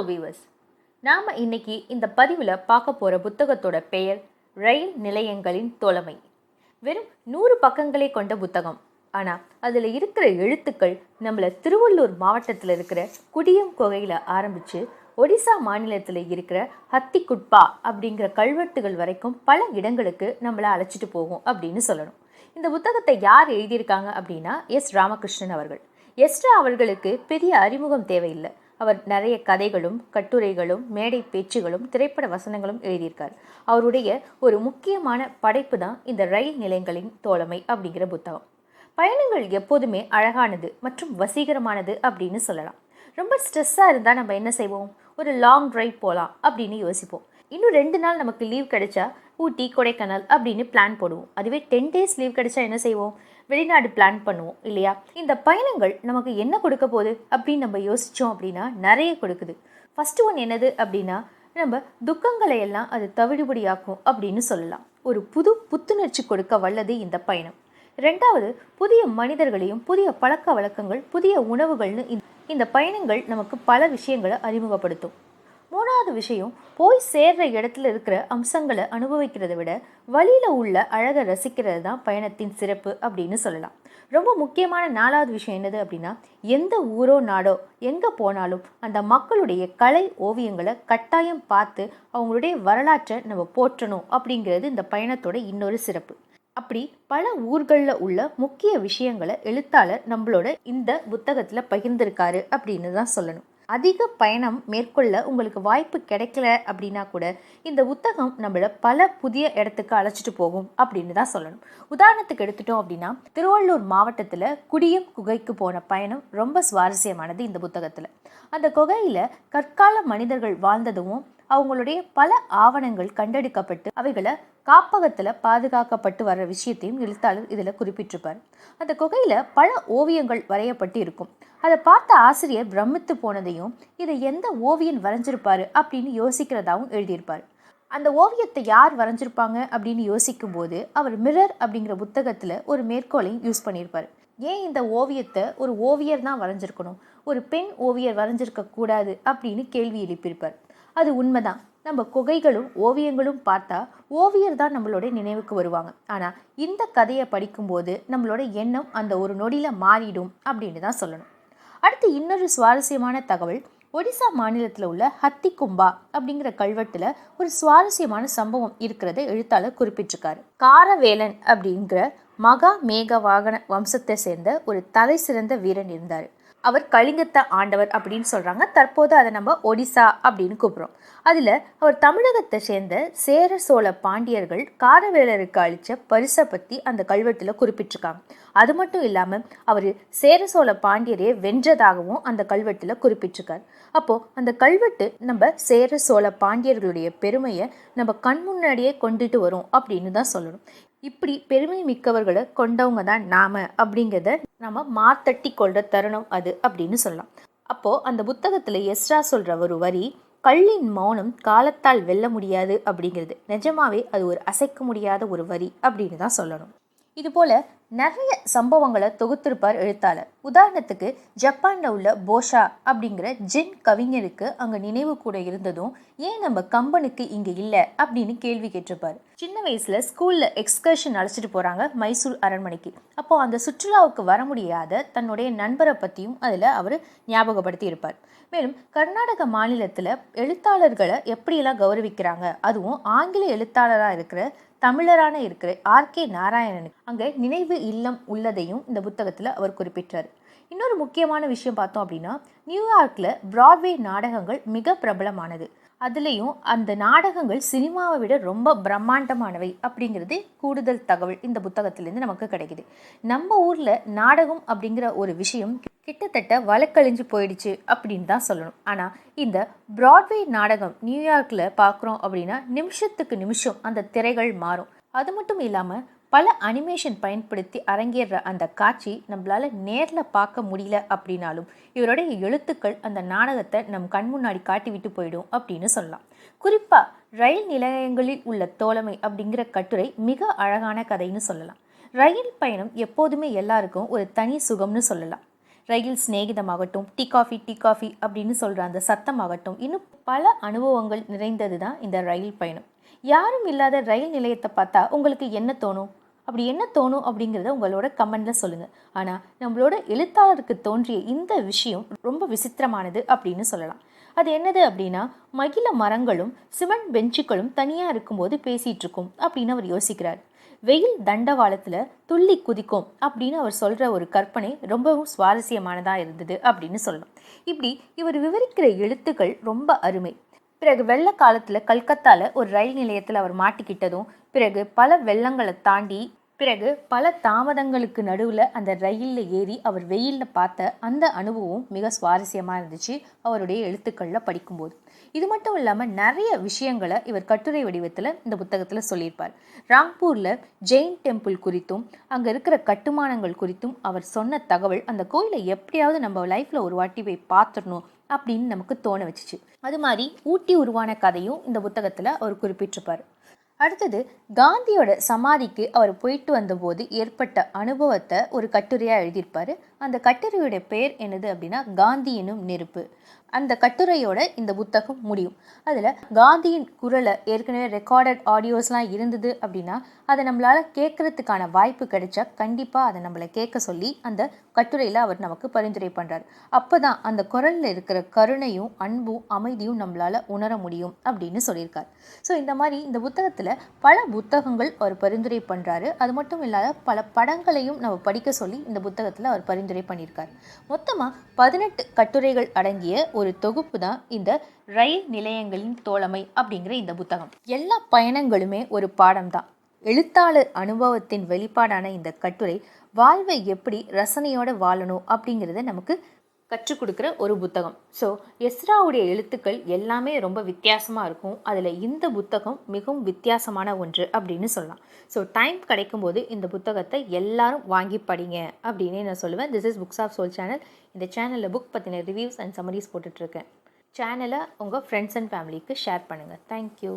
Viewers, நாம் இன்னைக்கு இந்த பதிவில் பார்க்க போகிற புத்தகத்தோட பெயர் ரயில் நிலையங்களின் தோழமை. வெறும் 100 பக்கங்களை கொண்ட புத்தகம். ஆனால் அதில் இருக்கிற எழுத்துக்கள் நம்மளை திருவள்ளூர் மாவட்டத்தில் இருக்கிற குடியம் குகையில் ஆரம்பித்து ஒடிசா மாநிலத்தில் இருக்கிற ஹத்திகுட்பா அப்படிங்கிற கல்வெட்டுகள் வரைக்கும் பல இடங்களுக்கு நம்மளை அழைச்சிட்டு போகும் அப்படின்னு சொல்லணும். இந்த புத்தகத்தை யார் எழுதியிருக்காங்க அப்படின்னா ராமகிருஷ்ணன் அவர்கள். அவர்களுக்கு பெரிய அறிமுகம் தேவையில்லை. அவர் நிறைய கதைகளும் கட்டுரைகளும் மேடை பேச்சுகளும் திரைப்பட வசனங்களும் எழுதியிருக்கார். அவருடைய ஒரு முக்கியமான படைப்பு தான் இந்த ரயில் நிலையங்களின் தோழமை அப்படிங்கிற புத்தகம். பயணங்கள் எப்போதுமே அழகானது மற்றும் வசீகரமானது அப்படின்னு சொல்லலாம். ரொம்ப ஸ்ட்ரெஸ்ஸாக இருந்தால் நம்ம என்ன செய்வோம்? ஒரு லாங் டிரைவ் போகலாம் அப்படின்னு யோசிப்போம். இன்னும் 2 நாள் நமக்கு லீவ் கிடைச்சா ஊட்டி கொடைக்கானல் அப்படின்னு பிளான் போடுவோம். அதுவே 10 days லீவ் கிடைச்சா என்ன செய்வோம்? வெளிநாடு பிளான் பண்ணுவோம் இல்லையா? இந்த பயணங்கள் நமக்கு என்ன கொடுக்க போகுது அப்படின்னு நம்ம யோசித்தோம் அப்படின்னா நிறைய கொடுக்குது. ஃபஸ்ட்டு ஒன் என்னது அப்படின்னா, நம்ம துக்கங்களை எல்லாம் அது தவிடுபடியாக்கும் அப்படின்னு சொல்லலாம். ஒரு புத்துணர்ச்சி கொடுக்க வல்லது இந்த பயணம். 2வது, புதிய மனிதர்களையும் புதிய பழக்க வழக்கங்கள் புதிய உணவுகள்னு இந்த பயணங்கள் நமக்கு பல விஷயங்களை அறிமுகப்படுத்தும். 3வது விஷயம், போய் சேர்ற இடத்துல இருக்கிற அம்சங்களை அனுபவிக்கிறத விட வழியில் உள்ள அழகை ரசிக்கிறது தான் பயணத்தின் சிறப்பு அப்படின்னு சொல்லலாம். ரொம்ப முக்கியமான 4வது விஷயம் என்னது அப்படின்னா, எந்த ஊரோ நாடோ எங்கே போனாலும் அந்த மக்களுடைய கலை ஓவியங்களை கட்டாயம் பார்த்து அவங்களுடைய வரலாற்றை நம்ம போற்றணும் அப்படிங்கிறது இந்த பயணத்தோட இன்னொரு சிறப்பு. அப்படி பல ஊர்களில் உள்ள முக்கிய விஷயங்களை எழுத்தாளர் நம்மளோட இந்த புத்தகத்தில் பகிர்ந்திருக்காரு அப்படின்னு தான் சொல்லணும். அதிக பயணம் மேற்கொள்ள உங்களுக்கு வாய்ப்பு கிடைக்கல அப்படின்னா கூட இந்த புத்தகம் நம்மளை பல புதிய இடத்துக்கு அழைச்சிட்டு போகும் அப்படின்னு தான் சொல்லணும். உதாரணத்துக்கு எடுத்துட்டோம் அப்படின்னா, திருவள்ளூர் மாவட்டத்தில் குடியம் குகைக்கு போன பயணம் ரொம்ப சுவாரஸ்யமானது. இந்த புத்தகத்தில் அந்த குகையில் கற்கால மனிதர்கள் வாழ்ந்ததும் அவங்களுடைய பல ஆவணங்கள் கண்டெடுக்கப்பட்டு அவைகளை காப்பகத்தில் பாதுகாக்கப்பட்டு வர்ற விஷயத்தையும் எழுத்தாளர் இதில் குறிப்பிட்டிருப்பார். அந்த குகையில் பல ஓவியங்கள் வரையப்பட்டு இருக்கும். அதை பார்த்த ஆசிரியர் பிரமித்து போனதையும் இதை எந்த ஓவியன் வரைஞ்சிருப்பாரு அப்படின்னு யோசிக்கிறதாவும் எழுதியிருப்பார். அந்த ஓவியத்தை யார் வரைஞ்சிருப்பாங்க அப்படின்னு யோசிக்கும் போது அவர் மிரர் அப்படிங்கிற புத்தகத்தில் ஒரு மேற்கோளையும் யூஸ் பண்ணியிருப்பார். ஏன் இந்த ஓவியத்தை ஒரு ஓவியர் தான் வரைஞ்சிருக்கணும், ஒரு பெண் ஓவியர் வரைஞ்சிருக்க கூடாது அப்படின்னு கேள்வி எழுப்பியிருப்பார். அது உண்மைதான். நம்ம குகைகளும் ஓவியங்களும் பார்த்தா ஓவியர் தான் நம்மளோட நினைவுக்கு வருவாங்க. ஆனால் இந்த கதையை படிக்கும்போது நம்மளோட எண்ணம் அந்த ஒரு நொடியில் மாறிடும் அப்படின்னு தான் சொல்லணும். அடுத்து இன்னொரு சுவாரஸ்யமான தகவல், ஒடிசா மாநிலத்தில் உள்ள ஹத்திகும்பா அப்படிங்கிற கல்வெட்டில் ஒரு சுவாரஸ்யமான சம்பவம் இருக்கிறத எழுத்தாளர் குறிப்பிட்டிருக்காரு. காரவேலன் அப்படிங்கிற மகா மேக வாகன வம்சத்தை சேர்ந்த ஒரு தலை சிறந்த வீரன் இருந்தார். அவர் கலிங்கத்தை ஆண்டவர் அப்படின்னு சொல்கிறாங்க. தற்போது அதை நம்ம ஒடிசா அப்படின்னு கூப்பிட்றோம். அதில் அவர் தமிழகத்தை சேர்ந்த சேர சோழ பாண்டியர்கள் காரவேலருக்கு அளித்த பரிசை பற்றி அந்த கல்வெட்டில் குறிப்பிட்டிருக்காங்க. அது மட்டும் இல்லாமல் அவர் சேர சோழ பாண்டியரையே வென்றதாகவும் அந்த கல்வெட்டில் குறிப்பிட்டிருக்கார். அப்போது அந்த கல்வெட்டு நம்ம சேர சோழ பாண்டியர்களுடைய பெருமையை நம்ம கண் முன்னாடியே கொண்டுட்டு வரும் அப்படின்னு தான் சொல்லணும். இப்படி பெருமை மிக்கவர்களை கொண்டவங்க தான் நாம அப்படிங்கிறத நம்ம மாத்தட்டி கொள்ற தருணம் அது அப்படின்னு சொல்லலாம். அப்போ அந்த புத்தகத்துல எஸ்ரா சொல்ற ஒரு வரி, கள்ளின் மௌனம் காலத்தால் வெல்ல முடியாது அப்படிங்கிறது நிஜமாவே அது ஒரு அசைக்க முடியாத ஒரு வரி அப்படின்னு தான் சொல்லணும். இது போல நிறைய சம்பவங்களை தொகுத்திருப்பார் எழுத்தாளர். உதாரணத்துக்கு, ஜப்பான்ல உள்ள போஷா அப்படிங்கிற ஜென் கவிஞருக்கு அங்க நினைவு கூட இருந்ததும் ஏன் நம்ம கம்பனுக்கு இங்க இல்லை அப்படின்னு கேள்வி கேட்டிருப்பார். சின்ன வயசுல ஸ்கூல்ல எக்ஸ்கர்ஷன் அழைச்சிட்டு போறாங்க மைசூர் அரண்மனைக்கு. அப்போ அந்த சுற்றுலாவுக்கு வர முடியாத தன்னுடைய நண்பரை பற்றியும் அதில் அவர் ஞாபகப்படுத்தி இருப்பார். மேலும் கர்நாடக மாநிலத்தில் எழுத்தாளர்களை எப்படியெல்லாம் கௌரவிக்கிறாங்க, அதுவும் ஆங்கில எழுத்தாளராக இருக்கிற தமிழரான இருக்கிற ஆர்.கே. நாராயணனுக்கு அங்கே நினைவு இல்லம் உள்ளதையும் இந்த புத்தகத்தில் அவர் குறிப்பிட்டார். இன்னொரு முக்கியமான விஷயம் பார்த்தோம் அப்படின்னா, நியூயார்க்கில் பிராட்வே நாடகங்கள் மிக பிரபலமானது. அதுலேயும் அந்த நாடகங்கள் சினிமாவை விட ரொம்ப பிரம்மாண்டமானவை அப்படிங்கிறது கூடுதல் தகவல் இந்த புத்தகத்திலேருந்து நமக்கு கிடைக்குது. நம்ம ஊரில் நாடகம் அப்படிங்கிற ஒரு விஷயம் கிட்டத்தட்ட வழக்கழிஞ்சு போயிடுச்சு அப்படின்னு தான் சொல்லணும். ஆனால் இந்த பிராட்வே நாடகம் நியூயார்க்கில் பார்க்குறோம் அப்படின்னா நிமிஷத்துக்கு நிமிஷம் அந்த திரைகள் மாறும். அது மட்டும் இல்லாமல் பல அனிமேஷன் பயன்படுத்தி அரங்கேற அந்த காட்சி நம்மளால் நேரில் பார்க்க முடியல அப்படின்னாலும் இவருடைய எழுத்துக்கள் அந்த நாடகத்தை நம் கண் முன்னாடி காட்டிவிட்டு போயிடும் அப்படின்னு சொல்லலாம். குறிப்பாக ரயில் நிலையங்களில் உள்ள தோழமை அப்படிங்கிற கட்டுரை மிக அழகான கதைன்னு சொல்லலாம். ரயில் பயணம் எப்போதுமே எல்லாருக்கும் ஒரு தனி சுகம்னு சொல்லலாம். ரயில் சிநேகிதமாகட்டும், டீ காஃபி அப்படின்னு சொல்கிற அந்த சத்தமாகட்டும், இன்னும் பல அனுபவங்கள் நிறைந்தது தான் இந்த ரயில் பயணம். யாரும் இல்லாத ரயில் நிலையத்தை பார்த்தா உங்களுக்கு என்ன தோணும்? அப்படி என்ன தோணும் அப்படிங்கிறத உங்களோட கமெண்டில் சொல்லுங்கள். ஆனால் நம்மளோட எழுத்தாளருக்கு தோன்றிய இந்த விஷயம் ரொம்ப விசித்திரமானது அப்படின்னு சொல்லலாம். அது என்னது அப்படின்னா, மகிழ மரங்களும் சிமெண்ட் பெஞ்சுகளும் தனியாக இருக்கும்போது பேசிகிட்டு இருக்கும் அப்படின்னு அவர் யோசிக்கிறார். வெயில் தண்டவாளத்தில் துள்ளி குதிக்கும் அப்படின்னு அவர் சொல்கிற ஒரு கற்பனை ரொம்பவும் சுவாரஸ்யமானதாக இருந்தது அப்படின்னு சொல்லலாம். இப்படி இவர் விவரிக்கிற எழுத்துக்கள் ரொம்ப அருமை. பிறகு வெள்ள காலத்தில் கல்கத்தாவில் ஒரு ரயில் நிலையத்தில் அவர் மாட்டிக்கிட்டதும், பிறகு பல வெள்ளங்களை தாண்டி பிறகு பல தாமதங்களுக்கு நடுவில் அந்த ரயிலில் ஏறி அவர் வெயிலில் பார்த்த அந்த அனுபவம் மிக சுவாரஸ்யமாக இருந்துச்சு அவருடைய எழுத்துக்களில் படிக்கும்போது. இது மட்டும் இல்லாமல் நிறைய விஷயங்களை இவர் கட்டுரை வடிவத்தில் இந்த புத்தகத்தில் சொல்லியிருப்பார். ராங்பூரில் ஜெயின் டெம்பிள் குறித்தும் அங்கே இருக்கிற கட்டுமானங்கள் குறித்தும் அவர் சொன்ன தகவல் அந்த கோயிலை எப்படியாவது நம்ம லைஃப்பில் ஒரு வாட்டி போய் பார்த்துடணும் அப்படின்னு நமக்கு தோண வச்சுச்சு. அது மாதிரி ஊட்டி உருவான கதையும் இந்த புத்தகத்தில் அவர் குறிப்பிட்டிருப்பார். அடுத்தது, காந்தியோட சமாதிக்கு அவர் போயிட்டு வந்தபோது ஏற்பட்ட அனுபவத்தை ஒரு கட்டுரையாக எழுதியிருப்பார். அந்த கட்டுரையோட பெயர் என்னது அப்படின்னா, காந்தி எனும் நெருப்பு. அந்த கட்டுரையோட இந்த புத்தகம் முடியும். அதில் காந்தியின் குரலை ஏற்கனவே ரெக்கார்டட் ஆடியோஸ்லாம் இருந்தது அப்படின்னா அதை நம்மளால் கேட்கறதுக்கான வாய்ப்பு கிடைச்சா கண்டிப்பாக அதை நம்மளை கேட்க சொல்லி அந்த கட்டுரையில் அவர் நமக்கு பரிந்துரை பண்ணுறார். அப்போ தான் அந்த குரலில் இருக்கிற கருணையும் அன்பும் அமைதியும் நம்மளால் உணர முடியும் அப்படின்னு சொல்லியிருக்கார். ஸோ இந்த மாதிரி இந்த புத்தகத்தில் பல புத்தகங்கள் அவர் பரிந்துரை பண்ணுறாரு. அது மட்டும் இல்லாத பல படங்களையும் நம்ம படிக்க சொல்லி இந்த புத்தகத்தில் அவர் பரிந்துரை பண்ணியிருக்கார். மொத்தமாக 18 கட்டுரைகள் அடங்கிய ஒரு தொகுப்பு தான் இந்த ரயில் நிலையங்களின் தோழமை அப்படிங்கிற இந்த புத்தகம். எல்லா பயணங்களுமே ஒரு பாடம் தான். எழுத்தாளர் அனுபவத்தின் வெளிப்பாடான இந்த கட்டுரை வாழ்வை எப்படி ரசனையோடு வாழணும் அப்படிங்கிறத நமக்கு கற்றுக் கொடுக்குற ஒரு புத்தகம். ஸோ எஸ்ராவுடைய எழுத்துக்கள் எல்லாமே ரொம்ப வித்தியாசமாக இருக்கும். அதில் இந்த புத்தகம் மிகவும் வித்தியாசமான ஒன்று அப்படின்னு சொல்லலாம். ஸோ டைம் கிடைக்கும்போது இந்த புத்தகத்தை எல்லாரும் வாங்கி படிங்க அப்படின்னு நான் சொல்லுவேன். This is books of soul channel. இந்த சேனலில் புக் பற்றின ரிவ்யூஸ் அண்ட் சம்மரிஸ் போட்டுட்ருக்கேன். சேனலை உங்கள் ஃப்ரெண்ட்ஸ் அண்ட் ஃபேமிலிக்கு ஷேர் பண்ணுங்கள். தேங்க்யூ.